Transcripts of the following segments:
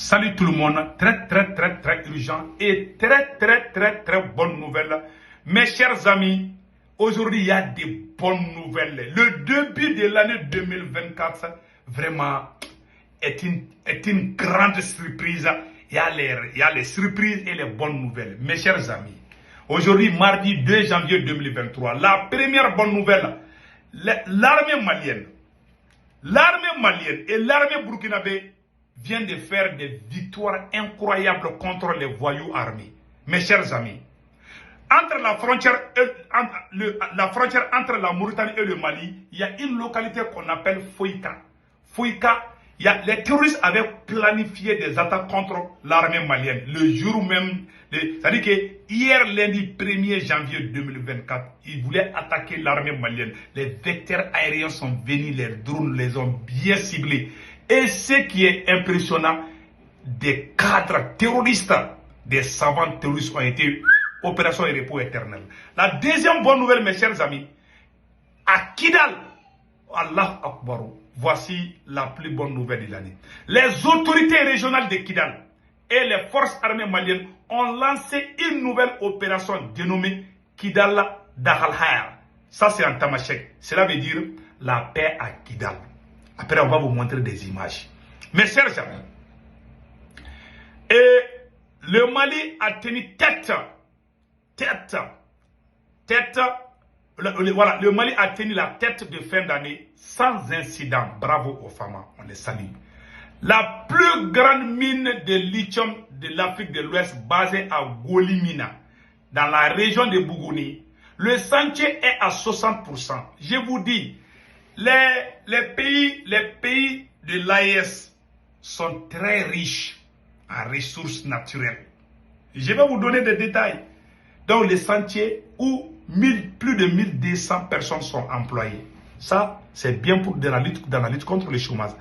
Salut tout le monde, très urgent et très bonne nouvelle. Mes chers amis, aujourd'hui il y a des bonnes nouvelles. Le début de l'année 2024, vraiment, est une grande surprise. Il y a les surprises et les bonnes nouvelles. Mes chers amis, aujourd'hui mardi 2 janvier 2023, la première bonne nouvelle, l'armée malienne et l'armée burkinabé vient de faire des victoires incroyables contre les voyous armés. Mes chers amis, entre la frontière entre la Mauritanie et le Mali, il y a une localité qu'on appelle Foïka. Foïka, les terroristes avaient planifié des attaques contre l'armée malienne le jour même. C'est-à-dire que hier, lundi 1er janvier 2024, ils voulaient attaquer l'armée malienne. Les vecteurs aériens sont venus, les drones les ont bien ciblés. Et ce qui est impressionnant, des cadres terroristes, des savants terroristes ont été opération et repos éternel. La deuxième bonne nouvelle, mes chers amis, à Kidal, Allah Akbar, voici la plus bonne nouvelle de l'année. Les autorités régionales de Kidal et les forces armées maliennes ont lancé une nouvelle opération dénommée Kidal Dahalhaya. Ça c'est en tamashek. Cela veut dire la paix à Kidal. Après, on va vous montrer des images. Mes chers amis, et le Mali a tenu tête. Voilà, le Mali a tenu la tête de fin d'année sans incident. Bravo aux femmes, on les salue. La plus grande mine de lithium de l'Afrique de l'Ouest, basée à Golimina, dans la région de Bougouni, le chantier est à 60%. Je vous dis, les pays de l'AES sont très riches en ressources naturelles. Je vais vous donner des détails. Donc, les chantiers où plus de 1200 personnes sont employées. Ça, c'est bien pour dans la lutte contre le chômage.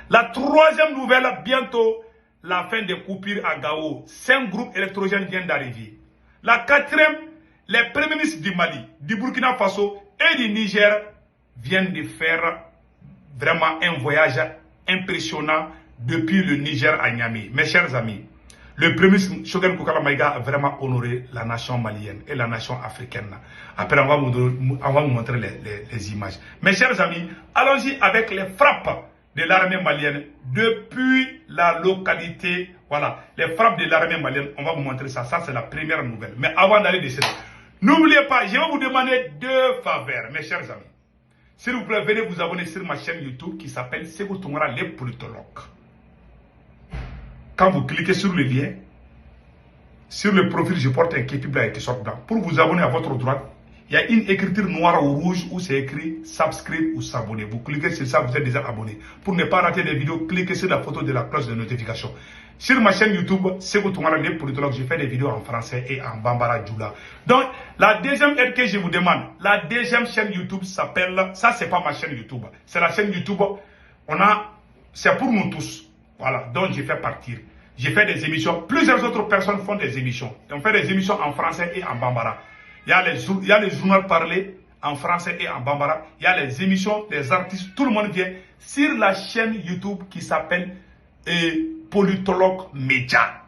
La troisième nouvelle, bientôt, la fin des coupures à Gao. 5 groupes électrogènes viennent d'arriver. La quatrième, les premiers ministres du Mali, du Burkina Faso et du Niger viennent de faire vraiment un voyage impressionnant depuis le Niger à Niamey. Mes chers amis, le premier ministre Choguel Koukala Maïga a vraiment honoré la nation malienne et la nation africaine. Après, on va vous montrer les images. Mes chers amis, allons-y avec les frappes de l'armée malienne depuis la localité. Voilà, les frappes de l'armée malienne, on va vous montrer ça. Ça, c'est la première nouvelle. Mais avant d'aller dessus, n'oubliez pas, je vais vous demander 2 faveurs, mes chers amis. S'il vous plaît, venez vous abonner sur ma chaîne YouTube qui s'appelle Sékou Toungara, les politologues. Quand vous cliquez sur le lien, sur le profil, je porte un képi blanc qui sort blanc. Pour vous abonner à votre droite, il y a une écriture noire ou rouge où c'est écrit subscribe ou s'abonner. Vous cliquez sur ça, vous êtes déjà abonné. Pour ne pas rater des vidéos, cliquez sur la photo de la cloche de notification. Sur ma chaîne YouTube, Sékou Toungara, les politologues, je fais des vidéos en français et en bambara djoula. Donc, la deuxième aide que je vous demande, la deuxième chaîne YouTube s'appelle, ça c'est pas ma chaîne YouTube, c'est la chaîne YouTube, c'est pour nous tous. Voilà, donc je fais partir. J'ai fait des émissions, plusieurs autres personnes font des émissions. On fait des émissions en français et en bambara. Il y a les journaux parlés en français et en bambara. Il y a les émissions, les artistes, tout le monde vient sur la chaîne YouTube qui s'appelle Politologue Média.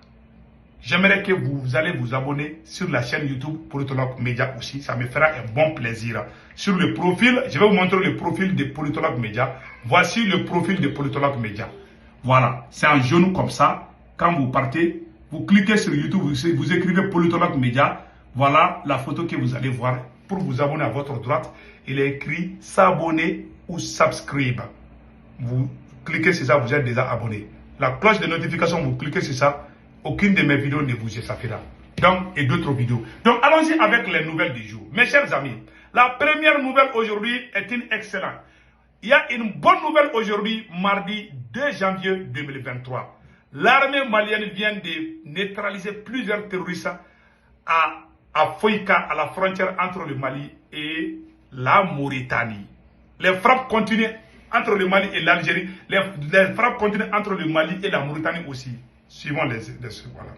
J'aimerais que vous allez vous abonner sur la chaîne YouTube Politologue Média aussi. Ça me fera un bon plaisir. Sur le profil, je vais vous montrer le profil de Politologue Média. Voici le profil de Politologue Média. Voilà, c'est en genou comme ça. Quand vous partez, vous cliquez sur YouTube, vous écrivez Politologue Média. Voilà la photo que vous allez voir. Pour vous abonner à votre droite, il est écrit s'abonner ou subscribe. Vous cliquez sur ça, vous êtes déjà abonné. La cloche de notification, vous cliquez sur ça. Aucune de mes vidéos ne vous échappera. Donc, et d'autres vidéos. Donc, allons-y avec les nouvelles du jour. Mes chers amis, la première nouvelle aujourd'hui est une excellente. Il y a une bonne nouvelle aujourd'hui, mardi 2 janvier 2023. L'armée malienne vient de neutraliser plusieurs terroristes à Foïka, à la frontière entre le Mali et la Mauritanie. Les frappes continuent entre le Mali et l'Algérie. Les frappes continuent entre le Mali et la Mauritanie aussi, suivant les voilà.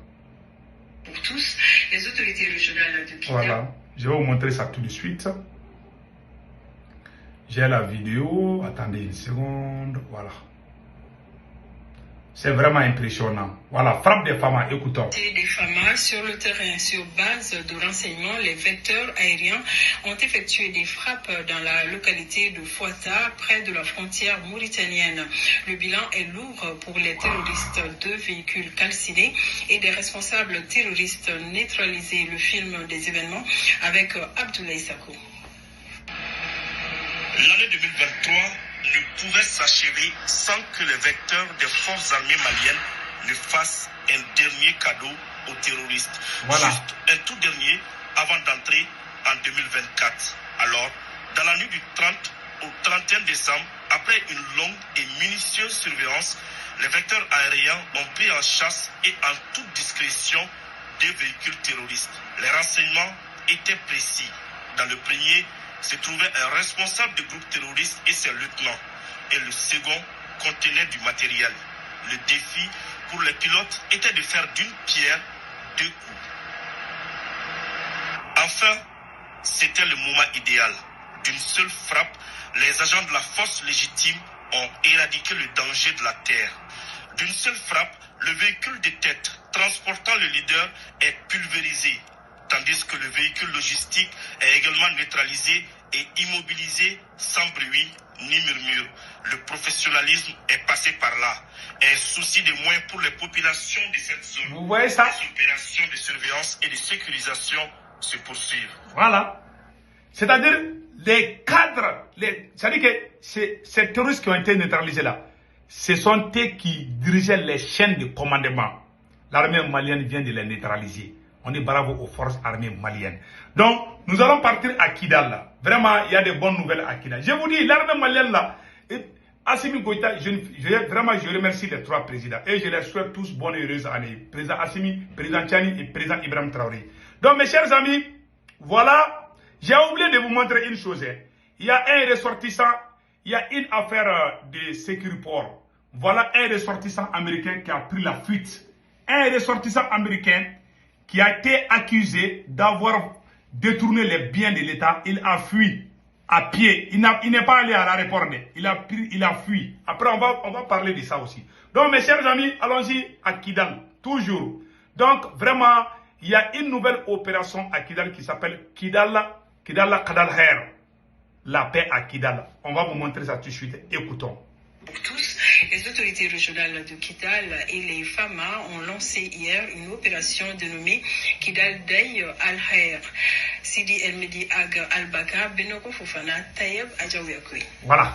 Pour tous, les autorités régionales de Kidal. Voilà, je vais vous montrer ça tout de suite. J'ai la vidéo, attendez une seconde, voilà. C'est vraiment impressionnant. Voilà, frappe des FAMA, écoutons. Des FAMA sur le terrain, sur base de renseignements, les vecteurs aériens ont effectué des frappes dans la localité de Fouata, près de la frontière mauritanienne. Le bilan est lourd pour les terroristes. 2 véhicules calcinés et des responsables terroristes neutralisés. Le film des événements avec Abdoulaye Sakou. L'année 2023 ne pouvait s'achever sans que les vecteurs des forces armées maliennes ne fassent un dernier cadeau aux terroristes. Voilà. Juste un tout dernier avant d'entrer en 2024. Alors, dans la nuit du 30 au 31 décembre, après une longue et minutieuse surveillance, les vecteurs aériens ont pris en chasse et en toute discrétion des véhicules terroristes. Les renseignements étaient précis. Dans le premier, se trouvait un responsable du groupe terroriste et ses lieutenants. Et le second contenait du matériel. Le défi pour les pilotes était de faire d'une pierre 2 coups. Enfin, c'était le moment idéal. D'une seule frappe, les agents de la force légitime ont éradiqué le danger de la terre. D'une seule frappe, le véhicule de tête transportant le leader est pulvérisé, tandis que le véhicule logistique est également neutralisé et immobilisé sans bruit ni murmure. Le professionnalisme est passé par là. Un souci de moins pour les populations de cette zone. Vous voyez ça? Les opérations de surveillance et de sécurisation se poursuivent. Voilà. C'est-à-dire, les cadres, c'est-à-dire que ces terroristes qui ont été neutralisés là, ce sont eux qui dirigeaient les chaînes de commandement. L'armée malienne vient de les neutraliser. On est bravo aux forces armées maliennes. Donc, nous allons partir à Kidal là. Vraiment, il y a de bonnes nouvelles à Kidal. Je vous dis, l'armée malienne là, Assimi Goïta, je remercie les 3 présidents. Et je les souhaite tous bonne et heureuse année. Président Assimi, président Tchani et président Ibrahim Traoré. Donc, mes chers amis, voilà. J'ai oublié de vous montrer une chose. Il y a un ressortissant, il y a une affaire de Sécuriport. Voilà un ressortissant américain qui a pris la fuite. Un ressortissant américain qui a été accusé d'avoir détourné les biens de l'État. Il a fui à pied. Il n'est pas allé à l'aéroport. Il a fui. Après, on va parler de ça aussi. Donc, mes chers amis, allons-y à Kidal. Toujours. Donc, vraiment, il y a une nouvelle opération à Kidal qui s'appelle Kidal Kadalher. La paix à Kidal. On va vous montrer ça tout de suite. Écoutons. Pour tous, les autorités régionales de Kidal et les FAMA ont lancé hier une opération dénommée Kidal Day Al-Khair. Sidi El Medi Ag Al-Baka, Benoko Fofana, Tayeb Adjaouyakoui. Voilà.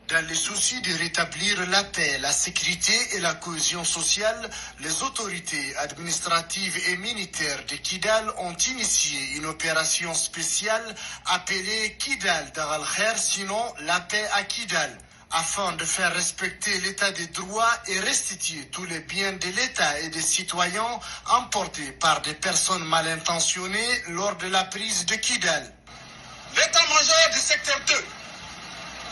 Dans le souci de rétablir la paix, la sécurité et la cohésion sociale, les autorités administratives et militaires de Kidal ont initié une opération spéciale appelée Kidal Dar Al-Khair, sinon la paix à Kidal, afin de faire respecter l'état des droits et restituer tous les biens de l'État et des citoyens emportés par des personnes mal intentionnées lors de la prise de Kidal. L'état-major du secteur 2,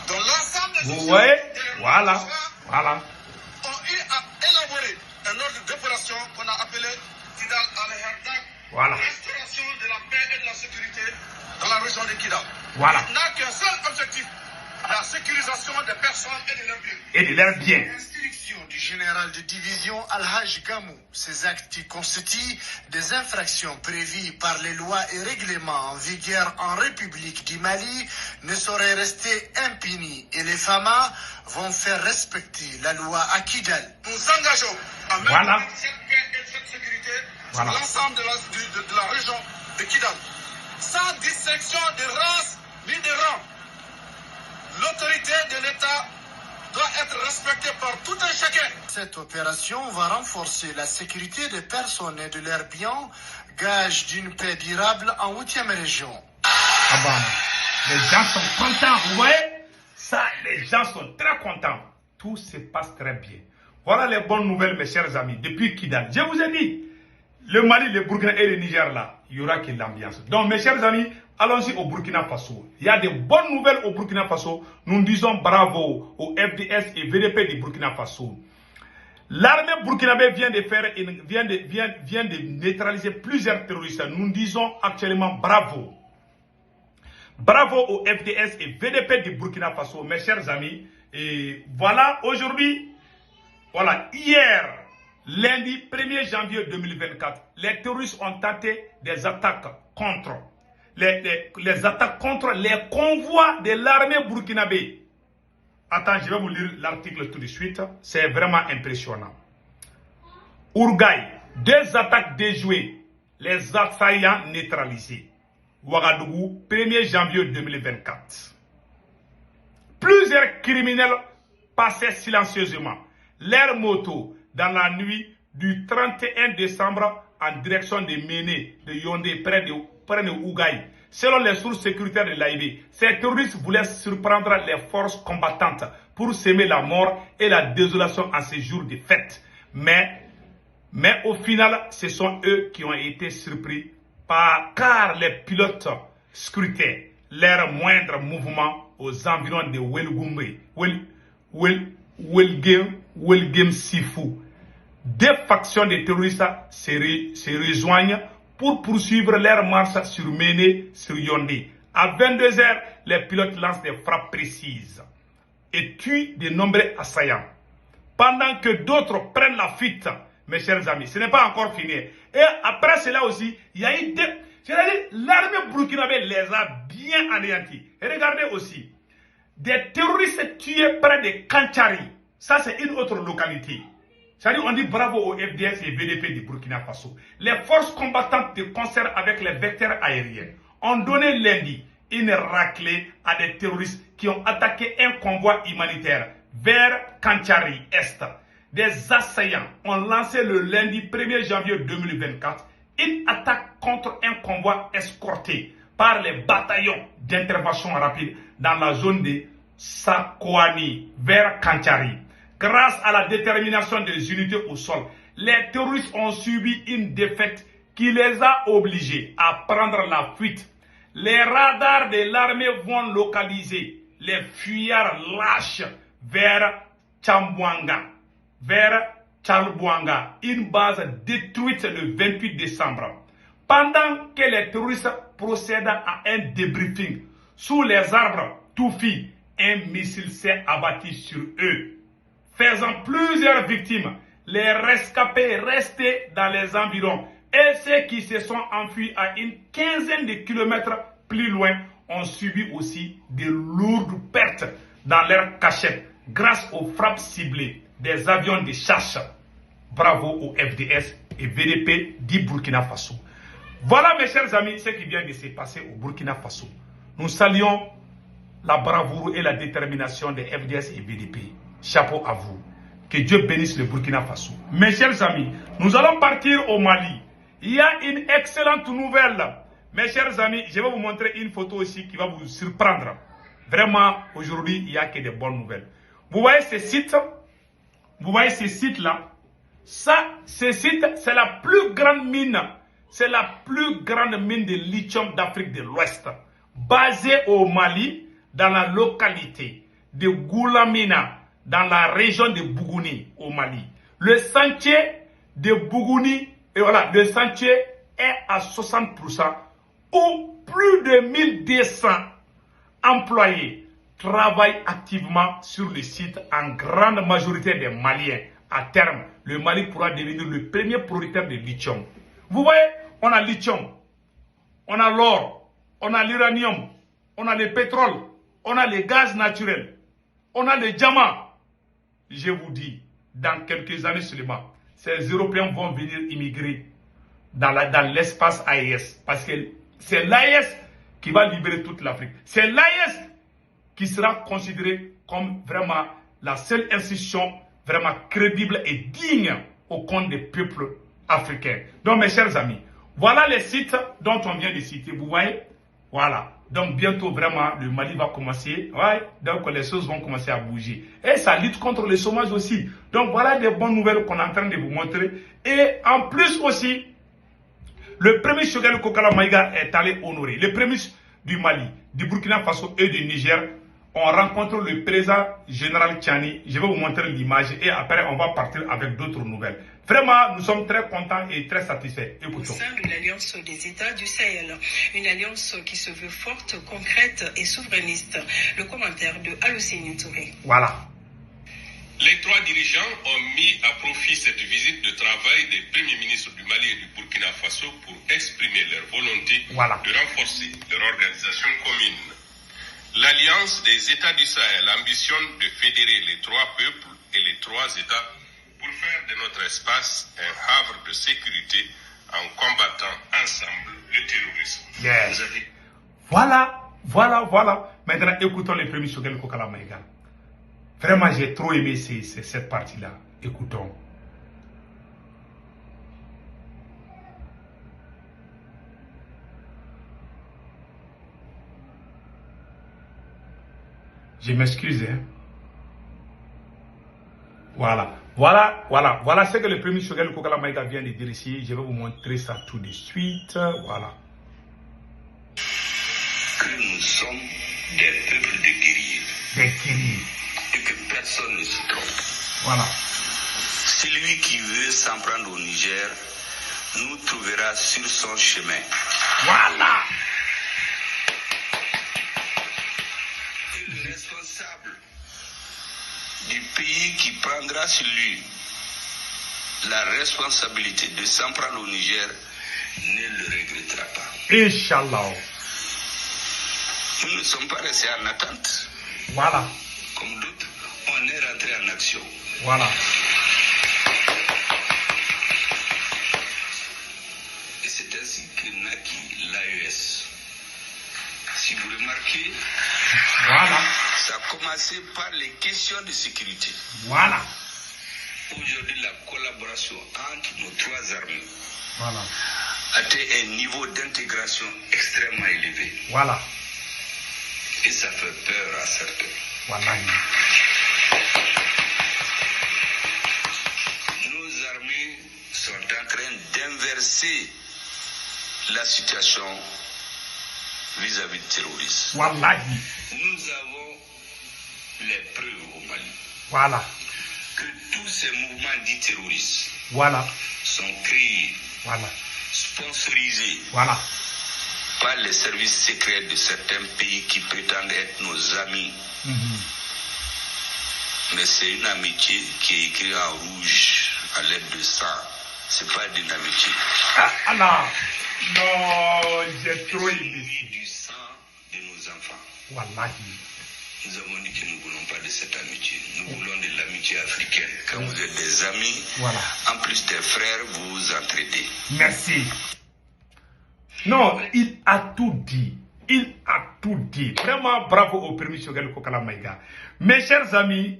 dont l'ensemble des Vous voyez? Voilà. ont eu à élaborer un ordre d'opération qu'on a appelé Kidal Al-Khair, Voilà. restauration de la paix et de la sécurité dans la région de Kidal. Voilà. Il n'a qu'un seul objectif, la sécurisation des personnes et de leurs biens. Et de leurs biens. Instruction du général de division Al-Haj Gamou. Ces actes qui constituent des infractions prévues par les lois et règlements en vigueur en République du Mali ne sauraient rester impunis et les FAMA vont faire respecter la loi à Kidal. Nous engageons à mettre Voilà. cette paix et cette sécurité Voilà. sur l'ensemble de la région de Kidal, sans distinction de race ni de rang. L'autorité de l'État doit être respectée par tout un chacun. Cette opération va renforcer la sécurité des personnes et de leurs biens, gage d'une paix durable en 8e région. Ah bah, les gens sont contents, vous voyez? Ça, les gens sont très contents. Tout se passe très bien. Voilà les bonnes nouvelles, mes chers amis, depuis Kidal. Je vous ai dit, le Mali, le Burkina et le Niger là, il y aura que l'ambiance. Donc, mes chers amis, allons-y au Burkina Faso. Il y a de bonnes nouvelles au Burkina Faso. Nous disons bravo au FDS et VDP du Burkina Faso. L'armée burkinabé vient de neutraliser plusieurs terroristes. Nous disons actuellement bravo. Bravo au FDS et VDP du Burkina Faso, mes chers amis. Et voilà, aujourd'hui, Voilà, hier, lundi 1er janvier 2024, les terroristes ont tenté des attaques contre les attaques contre les convois de l'armée burkinabé. Attends, je vais vous lire l'article tout de suite. C'est vraiment impressionnant. Ourgaï, 2 attaques déjouées, les assaillants neutralisés. Ouagadougou, 1er janvier 2024. Plusieurs criminels passaient silencieusement leurs motos dans la nuit du 31 décembre en direction de Méné, de Yondé, près de Ougaï. Selon les sources sécuritaires de l'AIB, ces terroristes voulaient surprendre les forces combattantes pour semer la mort et la désolation en ces jours de fête. Mais au final, ce sont eux qui ont été surpris car les pilotes scrutaient leurs moindres mouvements aux environs de Welgem Sifu. 2 factions de terroristes se rejoignent pour poursuivre leur marche sur Méné, sur Yondé. À 22 h, les pilotes lancent des frappes précises et tuent de nombreux assaillants. Pendant que d'autres prennent la fuite, mes chers amis, ce n'est pas encore fini. Et après cela aussi, il y a eu l'armée burkinabé les a bien anéantis. Et regardez aussi, des terroristes tués près de Kanchari. Ça, c'est une autre localité. C'est-à-dire, on dit bravo au FDS et VDP du Burkina Faso. Les forces combattantes de concert avec les vecteurs aériens ont donné lundi une raclée à des terroristes qui ont attaqué un convoi humanitaire vers Kanchari Est. Des assaillants ont lancé le lundi 1er janvier 2024 une attaque contre un convoi escorté par les bataillons d'intervention rapide dans la zone de Sakoani vers Kanchari. Grâce à la détermination des unités au sol, les terroristes ont subi une défaite qui les a obligés à prendre la fuite. Les radars de l'armée vont localiser les fuyards lâches vers Chalbouanga, une base détruite le 28 décembre. Pendant que les terroristes procèdent à un débriefing sous les arbres touffis, un missile s'est abattu sur eux, faisant plusieurs victimes. Les rescapés restés dans les environs et ceux qui se sont enfuis à une quinzaine de kilomètres plus loin ont subi aussi de lourdes pertes dans leur cachette grâce aux frappes ciblées des avions de chasse. Bravo au FDS et VDP du Burkina Faso. Voilà mes chers amis ce qui vient de se passer au Burkina Faso. Nous saluons la bravoure et la détermination des FDS et VDP. Chapeau à vous. Que Dieu bénisse le Burkina Faso. Mes chers amis, nous allons partir au Mali. Il y a une excellente nouvelle. Mes chers amis, je vais vous montrer une photo aussi qui va vous surprendre. Vraiment, aujourd'hui, il n'y a que des bonnes nouvelles. Vous voyez ces sites? Vous voyez ces sites-là? Ces sites, c'est la plus grande mine. C'est la plus grande mine de lithium d'Afrique de l'Ouest. Basée au Mali, dans la localité de Goulamina, dans la région de Bougouni, au Mali. Le sentier de Bougouni, et voilà, le sentier est à 60%, où plus de 1200 employés travaillent activement sur le site, en grande majorité des Maliens. À terme, le Mali pourra devenir le premier producteur de lithium. Vous voyez, on a lithium, on a l'or, on a l'uranium, on a le pétrole, on a le gaz naturel, on a le diamant. Je vous dis, dans quelques années seulement, ces Européens vont venir immigrer dans l'espace AES. Parce que c'est l'AES qui va libérer toute l'Afrique. C'est l'AES qui sera considérée comme vraiment la seule institution vraiment crédible et digne au compte des peuples africains. Donc mes chers amis, voilà les sites dont on vient de citer. Vous voyez? Voilà. Donc bientôt vraiment le Mali va commencer, ouais, donc les choses vont commencer à bouger. Et ça lutte contre le chômage aussi. Donc voilà des bonnes nouvelles qu'on est en train de vous montrer. Et en plus aussi, le premier Choguel Kokala Maïga est allé honorer. Le premier du Mali, du Burkina Faso et du Niger ont rencontré le président général Tchani. Je vais vous montrer l'image et après on va partir avec d'autres nouvelles. Vraiment, nous sommes très contents et très satisfaits. Écoutons. Au sein de l'Alliance des États du Sahel, une alliance qui se veut forte, concrète et souverainiste. Le commentaire de Alucine Touré. Voilà. Les trois dirigeants ont mis à profit cette visite de travail des premiers ministres du Mali et du Burkina Faso pour exprimer leur volonté de renforcer leur organisation commune. L'Alliance des États du Sahel ambitionne de fédérer les trois peuples et les trois États pour faire de notre espace un havre de sécurité en combattant ensemble le terrorisme. Yes. Voilà. Maintenant, écoutons les premiers Choguel Kokala Maïga. Vraiment, j'ai trop aimé cette partie-là. Écoutons. Je m'excuse. Hein. Voilà ce que le premier Choguel Kokala Maïga vient de dire ici. Je vais vous montrer ça tout de suite. Voilà. Que nous sommes des peuples de guerriers. Des guerriers. Et que personne ne se trompe. Voilà. Celui qui veut s'en prendre au Niger nous trouvera sur son chemin. Voilà. Et le responsable du pays qui prendra sur lui la responsabilité de s'en prendre au Niger ne le regrettera pas. Inch'Allah. Nous ne sommes pas restés en attente. Voilà. Comme d'autres, on est rentré en action. Voilà. Et c'est ainsi que naquit l'AES. Si vous remarquez, Voilà. ça a commencé par les questions de sécurité. Voilà. Aujourd'hui, la collaboration entre nos trois armées Voilà. atteint un niveau d'intégration extrêmement élevé. Voilà. Et ça fait peur à certains. Voilà. Nos armées sont en train d'inverser la situation vis-à-vis du terrorisme. Voilà. Nous avons les preuves au Mali Voilà. que tous ces mouvements dits terroristes Voilà. sont créés, Voilà. sponsorisés Voilà. par les services secrets de certains pays qui prétendent être nos amis. Mais c'est une amitié qui est écrite en rouge à l'aide de sang. C'est pas d'une amitié. Ah là. Non, j'ai trop aimé. Du sang de nos enfants. Voilà. Nous avons dit que nous ne voulons pas de cette amitié. Nous voulons de l'amitié africaine. Quand vous êtes des amis, Voilà. en plus des frères, vous vous entraidez. Merci. Non, il a tout dit. Il a tout dit. Vraiment, bravo au premier Choguel Kokala Maïga. Mes chers amis,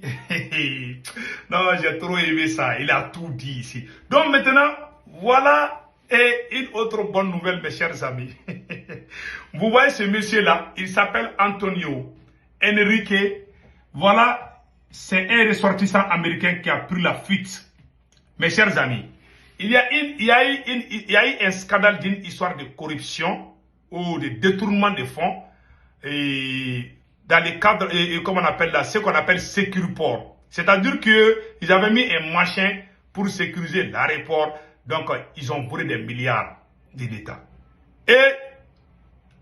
non, j'ai trop aimé ça. Il a tout dit ici. Donc maintenant, voilà et une autre bonne nouvelle, mes chers amis. Vous voyez ce monsieur-là, il s'appelle Antonio Enrique. Voilà, c'est un ressortissant américain qui a pris la fuite. Mes chers amis, il y a eu un scandale d'une histoire de corruption ou de détournement de fonds et dans les cadres, comment on appelle là, ce qu'on appelle Sécuriport. C'est-à-dire qu'ils avaient mis un machin pour sécuriser l'aéroport. Donc, ils ont volé des milliards de l'État. Et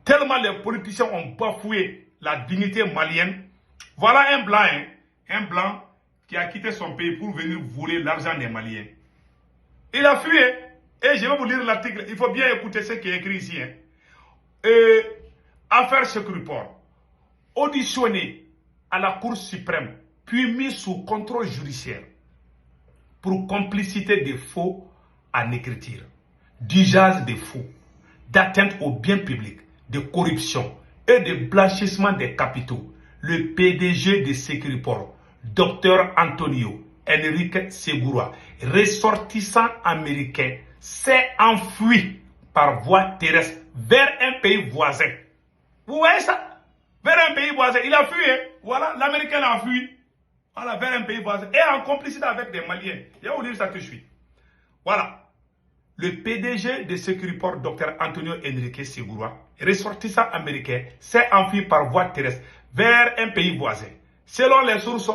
tellement les politiciens ont bafoué la dignité malienne, voilà un blanc qui a quitté son pays pour venir voler l'argent des Maliens. Il a fui, hein? Et je vais vous lire l'article. Il faut bien écouter ce qui est écrit ici. Hein? Affaire Sécuriport. Auditionné à la Cour suprême, puis mis sous contrôle judiciaire pour complicité de faux en écriture, d'usage de faux, d'atteinte aux biens publics, de corruption et de blanchissement des capitaux. Le PDG de Sécuriport, Dr Antonio Enrique Segura, ressortissant américain, s'est enfui par voie terrestre vers un pays voisin. Vous voyez ça? Vers un pays voisin. Il a fui. Hein? Voilà, l'Américain a fui. Voilà, vers un pays voisin. Et en complicité avec des Maliens. Je vais vous dire ça tout de suite. Voilà. Le PDG de Sécuriport, Dr Antonio Enrique Segura, ressortissant américain, s'est enfui par voie terrestre vers un pays voisin. Selon les sources,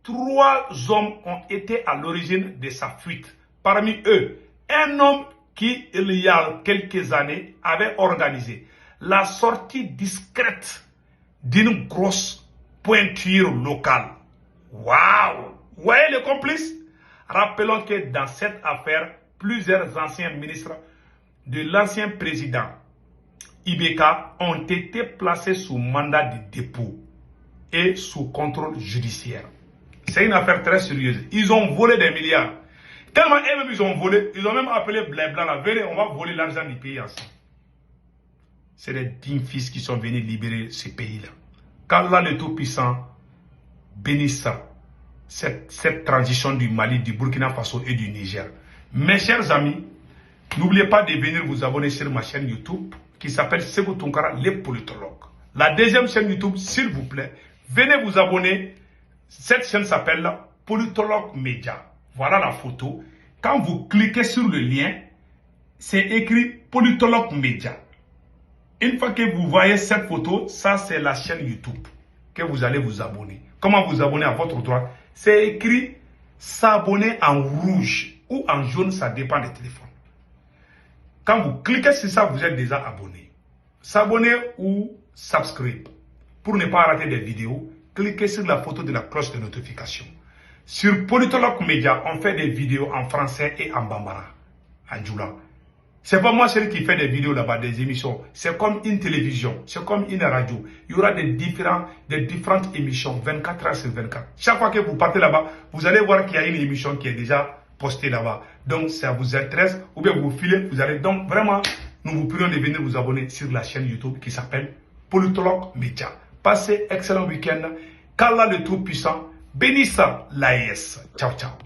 3 hommes ont été à l'origine de sa fuite. Parmi eux, un homme qui, il y a quelques années, avait organisé la sortie discrète d'une grosse pointure locale. Waouh! Vous voyez les complices? Rappelons que dans cette affaire, plusieurs anciens ministres de l'ancien président Ibeka ont été placés sous mandat de dépôt et sous contrôle judiciaire. C'est une affaire très sérieuse. Ils ont volé des milliards. Tellement eux-mêmes ils ont volé, ils ont même appelé Blabla là, venez, on va voler l'argent du pays ensemble. C'est des dignes fils qui sont venus libérer ce pays-là. Qu'Allah le Tout-Puissant bénisse cette transition du Mali, du Burkina Faso et du Niger. Mes chers amis, n'oubliez pas de venir vous abonner sur ma chaîne YouTube qui s'appelle Sékou Tounkara, les politologues. La deuxième chaîne YouTube, s'il vous plaît, venez vous abonner. Cette chaîne s'appelle Politologue Média. Voilà la photo. Quand vous cliquez sur le lien, c'est écrit Politologue Média. Une fois que vous voyez cette photo, ça c'est la chaîne YouTube que vous allez vous abonner. Comment vous abonner à votre droite? C'est écrit s'abonner en rouge ou en jaune, ça dépend des téléphones. Quand vous cliquez sur ça, vous êtes déjà abonné. S'abonner ou subscribe. Pour ne pas rater des vidéos, cliquez sur la photo de la cloche de notification. Sur Politologue Média, on fait des vidéos en français et en bambara, en djoula. C'est pas moi celui qui fait des vidéos là-bas, des émissions. C'est comme une télévision, c'est comme une radio. Il y aura des différentes émissions, 24 heures sur 24. Chaque fois que vous partez là-bas, vous allez voir qu'il y a une émission qui est déjà postée là-bas. Donc, ça vous intéresse, ou bien vous filez, vous allez. Donc, vraiment, nous vous prions de venir vous abonner sur la chaîne YouTube qui s'appelle Politologue Média. Passez excellent week-end. Qu'Allah le Tout-Puissant bénisse l'AES. Ciao, ciao.